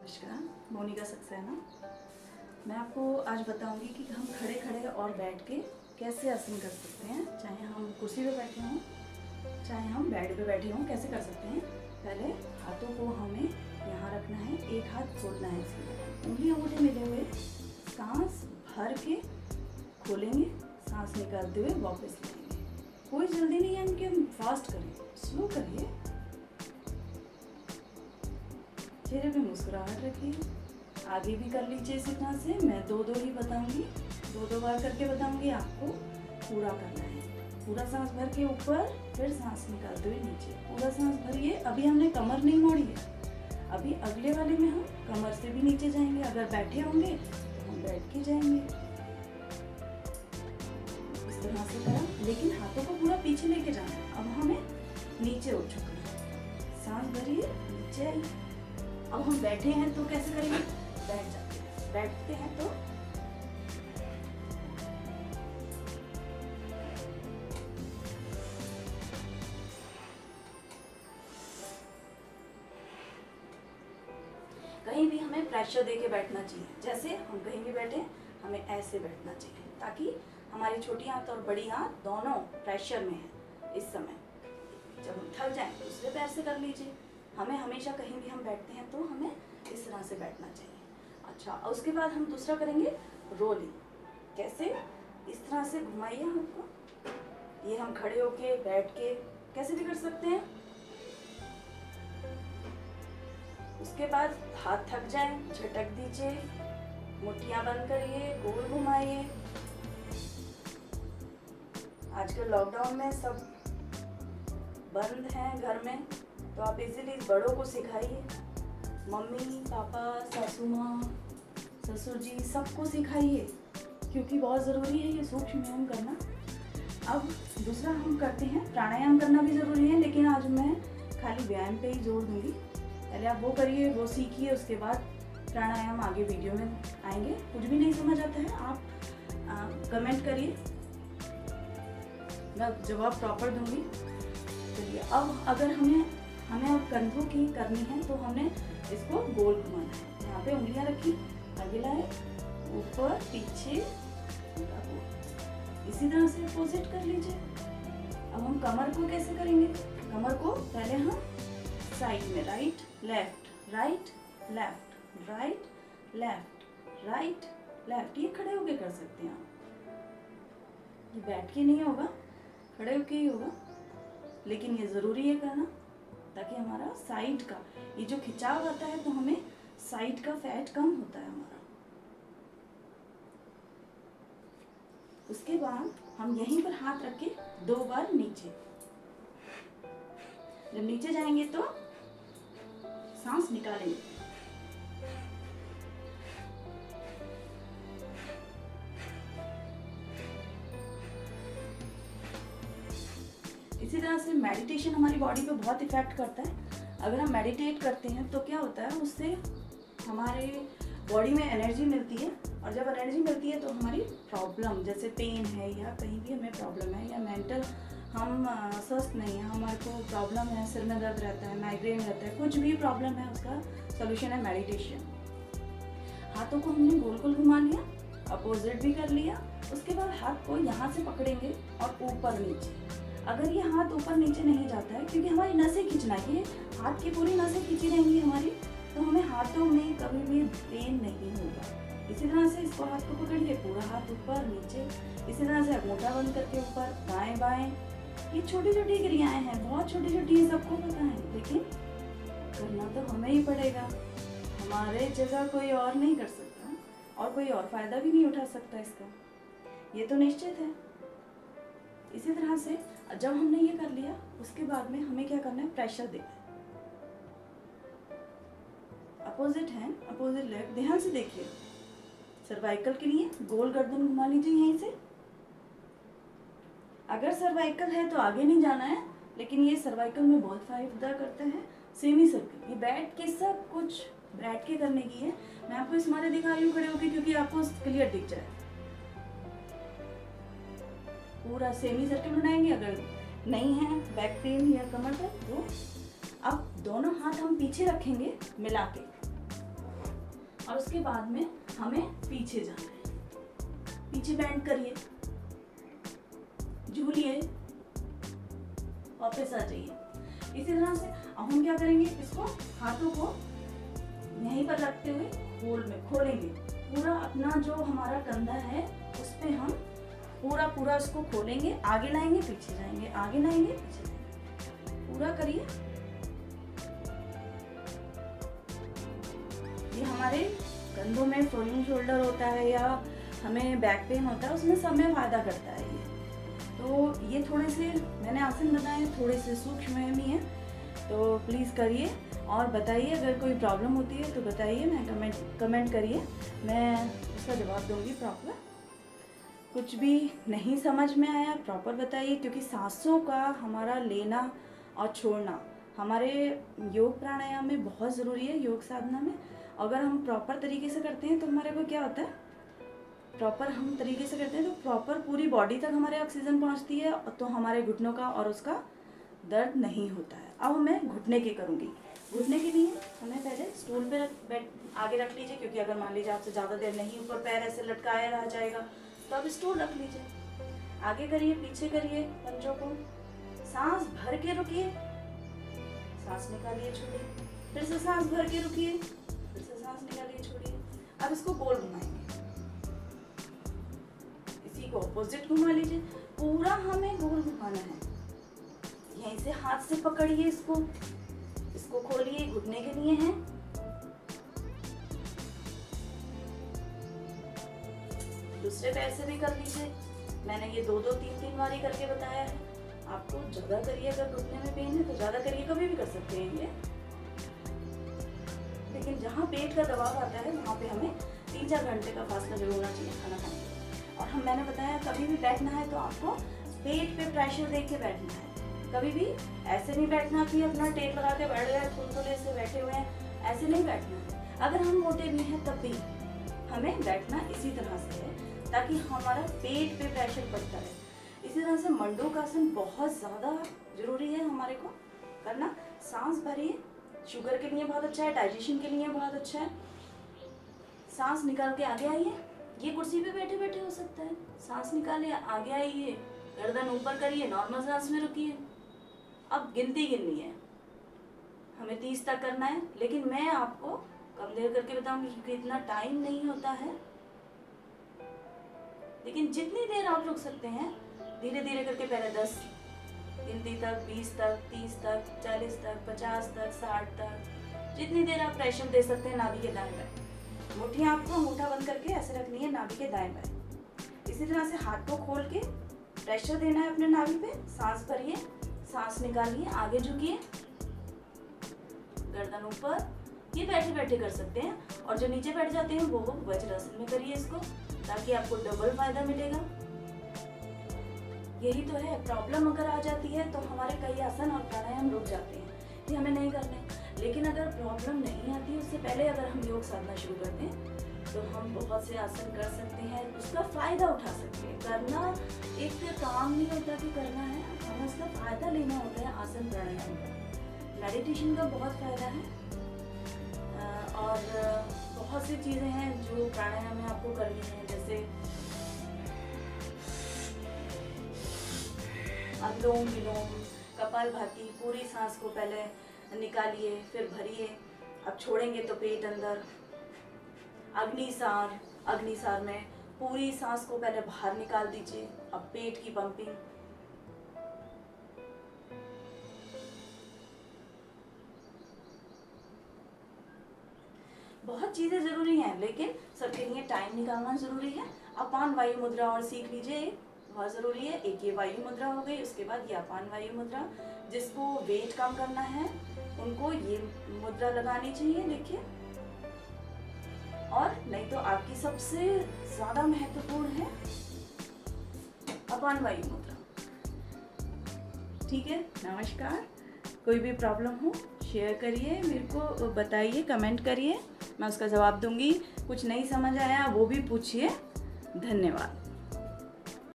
नमस्कार, मोनिका सक्सेना। मैं आपको आज बताऊंगी कि हम खड़े खड़े और बैठ के कैसे आसन कर सकते हैं। चाहे हम कुर्सी पे बैठे हों, चाहे हम बेड पे बैठे हों, कैसे कर सकते हैं। पहले हाथों को हमें यहाँ रखना है, एक हाथ खोलना है, इसमें उंगलियां अंगूठे मिले हुए सांस भर के खोलेंगे, सांस निकालते हुए वापस लेंगे। कोई जल्दी नहीं है कि हम फास्ट करें, स्लो करिए। चेहरे पे मुस्कुराहट रखिए। आगे भी कर लीजिए इसी तरह से। मैं दो ही बताऊंगी, दो बार करके बताऊंगी। आपको पूरा करना है। पूरा सांस भर के ऊपर, फिर सांस निकालते हुए नीचे। पूरा सांस भरिए। अभी हमने कमर नहीं मोड़ी है। अभी अगले वाले में हम कमर से भी नीचे जाएंगे। अगर बैठे होंगे तो हम बैठ के जाएंगे। इस तरह से करा, लेकिन हाथों को पूरा पीछे लेके जाना है। अब हमें नीचे उठ चुके हैं। सांस भरिए, नीचे आइए। अब हम बैठे हैं तो कैसे करेंगे? बैठ जाते हैं। बैठते हैं तो कहीं भी हमें प्रेशर देके बैठना चाहिए। जैसे हम कहीं भी बैठे, हमें ऐसे बैठना चाहिए ताकि हमारी छोटी हाथ और बड़ी हाथ दोनों प्रेशर में है। इस समय जब हम थक जाएं तो दूसरे पैर से कर लीजिए। हमें हमेशा कहीं भी हम बैठते हैं तो हमें इस तरह से बैठना चाहिए। अच्छा, और उसके बाद हम दूसरा करेंगे रोलिंग। कैसे? इस तरह से घुमाइए हाथ को। ये हम खड़े होके बैठ के कैसे भी कर सकते हैं। उसके बाद हाथ थक जाए, झटक दीजिए, मुट्ठियां बंद करिए, गोल घुमाइए। आजकल लॉकडाउन में सब बंद हैं घर में, तो आप इजीली बड़ों को सिखाइए। मम्मी पापा, सासू माँ, ससुर जी, सबको सिखाइए, क्योंकि बहुत ज़रूरी है ये सूक्ष्म व्यायाम करना। अब दूसरा हम करते हैं, प्राणायाम करना भी ज़रूरी है, लेकिन आज मैं खाली व्यायाम पे ही जोर दूंगी। पहले आप वो करिए, वो सीखिए, उसके बाद प्राणायाम आगे वीडियो में आएंगे। कुछ भी नहीं समझ आता है आप कमेंट करिए, मैं जवाब प्रॉपर दूंगी। चलिए, अब अगर हमें अब कंधों की करनी है तो हमने इसको गोल घुमाना है। यहाँ पे उंगलियां रखी, आगे लाए, ऊपर पीछे, इसी तरह से अपोजिट कर लीजिए। अब हम कमर को कैसे करेंगे? कमर को पहले हम साइड में right left, right left, right left, right left, ये खड़े होके कर सकते हैं आप। ये बैठ के नहीं होगा, खड़े होके ही होगा, लेकिन ये जरूरी है करना ताकि हमारा साइड का ये जो खिंचाव आता है तो हमें साइड का फैट कम होता है हमारा। उसके बाद हम यहीं पर हाथ रख के 2 बार नीचे। जब नीचे जाएंगे तो सांस निकालेंगे। इसी तरह से मेडिटेशन हमारी बॉडी पे बहुत इफेक्ट करता है। अगर हम मेडिटेट करते हैं तो क्या होता है, उससे हमारे बॉडी में एनर्जी मिलती है, और जब एनर्जी मिलती है तो हमारी प्रॉब्लम जैसे पेन है या कहीं भी हमें प्रॉब्लम है या मेंटल हम स्वस्थ नहीं है, हमारे को प्रॉब्लम है, सिर में दर्द रहता है, माइग्रेन रहता है, कुछ भी प्रॉब्लम है, उसका सोल्यूशन है मेडिटेशन। हाथों को हमने गोल गोल घुमा लिया, अपोजिट भी कर लिया। उसके बाद हाथ को यहाँ से पकड़ेंगे और ऊपर नीचे। अगर ये हाथ ऊपर नीचे नहीं जाता है, क्योंकि हमारी नसें खींचना है, ये हाथ की पूरी नसें खींची रहेंगी हमारी, तो हमें हाथों में कभी भी पेन नहीं होगा। इसी तरह से इसको हाथ को पकड़िए, पूरा हाथ ऊपर नीचे। इसी तरह से अंगूठा बंद करके ऊपर, दाएं बाएं। ये छोटी छोटी क्रियाएं हैं, बहुत छोटी छोटी, ये सबको पता है, लेकिन करना तो हमें ही पड़ेगा। हमारे जगह कोई और नहीं कर सकता और कोई और फायदा भी नहीं उठा सकता इसका, ये तो निश्चित है। इसी तरह से जब हमने ये कर लिया, उसके बाद में हमें क्या करना है, प्रेशर देना है। अपोजिट हैंड, अपोजिट लेग, ध्यान से देखिए। सर्वाइकल के लिए गोल गर्दन घुमा लीजिए यहीं से। अगर सर्वाइकल है तो आगे नहीं जाना है, लेकिन ये सर्वाइकल में बहुत फायदा करते हैं। सेमी सर्कल, ये बैठ के सब कुछ बैठ के करने की है। मैं आपको इस मारे दिखा रही हूँ खड़े होके, क्योंकि आपको क्लियर दिख जाए। पूरा सेमी सर्कल बनाएंगे। अगर नहीं है बैक पेन या कमर दर्द तो अब दोनों हाथ हम पीछे रखेंगे मिला के, और उसके बाद में हमें पीछे जाना है। पीछे बैंड करिए, झूलिए, वापस आ जाइए। इसी तरह से अब हम क्या करेंगे, इसको हाथों को यहीं पर रखते हुए खोलेंगे। पूरा अपना जो हमारा कंधा है उस पे हम पूरा उसको खोलेंगे, आगे लाएंगे, पीछे जाएंगे, आगे लाएंगे, पीछे जाएंगे। पूरा करिए। ये हमारे कंधों में फ्रोजन शोल्डर होता है या हमें बैक पेन होता है, उसमें सब में फायदा करता है ये। तो ये थोड़े से मैंने आसन बताए, थोड़े से सूक्ष्म ही है, तो प्लीज़ करिए और बताइए। अगर कोई प्रॉब्लम होती है तो बताइए, मैं कमेंट करिए, मैं उसका जवाब दूंगी प्रॉपर। कुछ भी नहीं समझ में आया प्रॉपर बताइए, क्योंकि सांसों का हमारा लेना और छोड़ना हमारे योग प्राणायाम में बहुत ज़रूरी है। योग साधना में अगर हम प्रॉपर तरीके से करते हैं तो हमारे को क्या होता है, प्रॉपर हम तरीके से करते हैं तो प्रॉपर पूरी बॉडी तक हमारे ऑक्सीजन पहुंचती है, तो हमारे घुटनों का और उसका दर्द नहीं होता है। अब मैं घुटने की करूँगी। घुटने के लिए हमें पहले स्टूल पे आगे रख लीजिए, क्योंकि अगर मान लीजिए आपसे ज़्यादा देर नहीं ऊपर पैर ऐसे लटकाया रह जाएगा तो अब स्टूल रख लीजिए। आगे करिए, पीछे करिए, पंजों को सांस भर के रुकिए, सांस निकालिए, छोड़िए, फिर से सांस भर के रुकिए, फिर से सांस निकालिए, छोड़िए। अब इसको गोल घुमाएंगे, इसी को ऑपोजिट घुमा लीजिए। पूरा हमें गोल घुमाना है। यहीं से हाथ से पकड़िए, इसको खोलिए, घुटने के लिए है। दूसरे पैर से भी कर लीजिए। मैंने ये 2-2, 3-3 बारी करके बताया है। आपको ज्यादा करिए, अगर घुटने में पेन है तो ज्यादा करिए, कभी भी कर सकते हैं ये। लेकिन जहाँ पेट का दबाव आता है वहाँ पे हमें 3-4 घंटे का फासला जरूर होना चाहिए खाना खाने के। और मैंने बताया कभी भी बैठना है तो आपको पेट पे प्रेशर देख के बैठना है। कभी भी ऐसे नहीं बैठना कि अपना टेप लगा के बैठ गए, थुलथुले से बैठे हुए हैं, ऐसे नहीं बैठना है। अगर हम मोटे भी हैं तब भी हमें बैठना इसी तरह से है, ताकि हमारा पेट पे प्रेशर पड़ता है। इसी तरह से मंडूकासन बहुत ज़्यादा जरूरी है हमारे को करना। सांस भरिए, शुगर के लिए बहुत अच्छा है, डाइजेशन के लिए बहुत अच्छा है। सांस निकाल के आगे आइए, ये कुर्सी पे बैठे बैठे हो सकता है। सांस निकालिए, आगे आइए, गर्दन ऊपर करिए, नॉर्मल सांस में रुकिए। अब गिनती गिननी है, हमें 30 तक करना है, लेकिन मैं आपको कम देर करके बताऊंगी क्योंकि इतना टाइम नहीं होता है। लेकिन जितनी देर आप रुक सकते हैं धीरे धीरे करके, पहले 10 गिनती तक, 20 तक, 30 तक, 40 तक, 50 तक, 60 तक, जितनी देर आप प्रेशर दे सकते हैं नाभि के दाएं बाएं। मुट्ठियाँ आपको अंगूठा बंद करके ऐसे रखनी है नाभि के दाएं बाएं। इसी तरह से हाथ को खोल के प्रेशर देना है अपने नाभि पे। सांस भरिए, सांस निकालिए, आगे झुकिए, गर्दन ऊपर। ये बैठे बैठे कर सकते हैं, और जो नीचे बैठ जाते हैं वो वज्रासन में करिए इसको, ताकि आपको डबल फायदा मिलेगा। यही तो है प्रॉब्लम। अगर आ जाती है तो हमारे कई आसन और प्राणायाम रुक जाते हैं कि हमें नहीं करने। लेकिन अगर प्रॉब्लम नहीं आती है, उससे पहले अगर हम योग साधना शुरू करते हैं तो हम बहुत से आसन कर सकते हैं, उसका फायदा उठा सकते हैं। करना एक काम नहीं होता कि करना है, हमें उसका फायदा लेना होता है आसन प्राणायाम का। मेडिटेशन का बहुत फायदा है, और बहुत सी चीज़ें हैं जो प्राणायाम में आपको करनी है, जैसे अनुलोम विलोम, कपालभाति। पूरी सांस को पहले निकालिए, फिर भरिए, अब छोड़ेंगे तो पेट अंदर। अग्निसार, अग्निसार में पूरी सांस को पहले बाहर निकाल दीजिए, अब पेट की पंपिंग। बहुत चीजें जरूरी हैं, लेकिन सबके लिए टाइम निकालना जरूरी है। अपान वायु मुद्रा और सीख लीजिए, बहुत जरूरी है। एक ये वायु मुद्रा हो गई, उसके बाद ये अपान वायु मुद्रा। जिसको वेट कम करना है उनको ये मुद्रा लगानी चाहिए, देखिए। और नहीं तो आपकी सबसे ज्यादा महत्वपूर्ण है अपान वायु मुद्रा। ठीक है, नमस्कार। कोई भी प्रॉब्लम हो शेयर करिए, मेरे को बताइए, कमेंट करिए, मैं उसका जवाब दूंगी। कुछ नहीं समझ आया वो भी पूछिए। धन्यवाद।